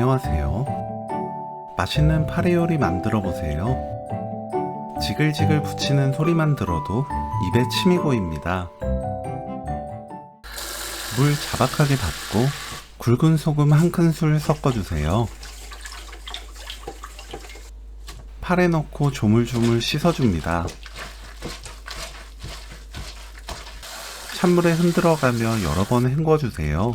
안녕하세요. 맛있는 파래 요리 만들어 보세요. 지글지글 붙이는 소리만 들어도 입에 침이 고입니다. 물 자박하게 닫고 굵은 소금 한 큰술 섞어주세요. 파래 넣고 조물조물 씻어줍니다. 찬물에 흔들어가며 여러 번 헹궈주세요.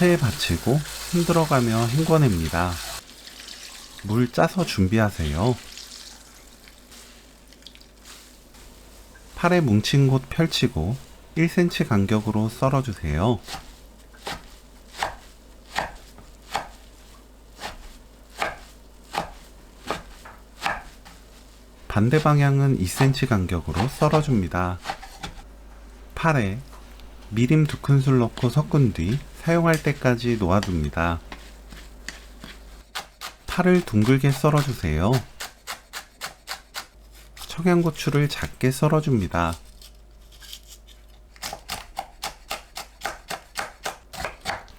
체에 받치고 흔들어가며 헹궈냅니다. 물 짜서 준비하세요. 파래 뭉친 곳 펼치고 1cm 간격으로 썰어주세요. 반대 방향은 2cm 간격으로 썰어줍니다. 파래, 미림 2큰술 넣고 섞은 뒤 사용할 때까지 놓아둡니다. 파를 둥글게 썰어주세요. 청양고추를 작게 썰어줍니다.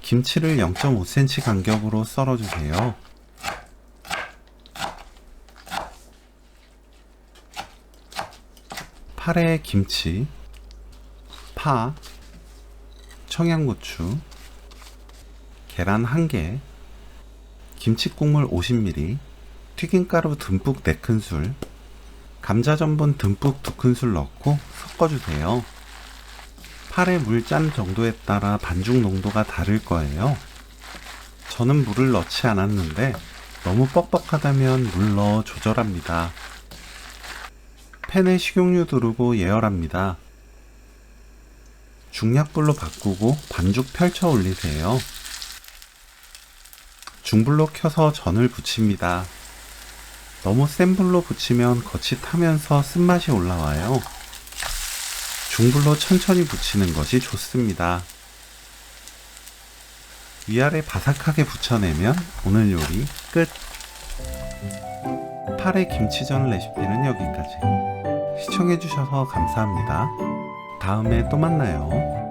김치를 0.5cm 간격으로 썰어주세요. 파래에 김치, 파, 청양고추, 계란 1개, 김치국물 50ml, 튀김가루 듬뿍 4큰술, 감자전분 듬뿍 2큰술 넣고 섞어주세요. 파래 물 짠 정도에 따라 반죽 농도가 다를 거예요. 저는 물을 넣지 않았는데 너무 뻑뻑하다면 물 넣어 조절합니다. 팬에 식용유 두르고 예열합니다. 중약불로 바꾸고 반죽 펼쳐 올리세요. 중불로 켜서 전을 부칩니다. 너무 센 불로 부치면 겉이 타면서 쓴맛이 올라와요. 중불로 천천히 부치는 것이 좋습니다. 위아래 바삭하게 부쳐내면 오늘 요리 끝! 파래 김치전 레시피는 여기까지. 시청해주셔서 감사합니다. 다음에 또 만나요.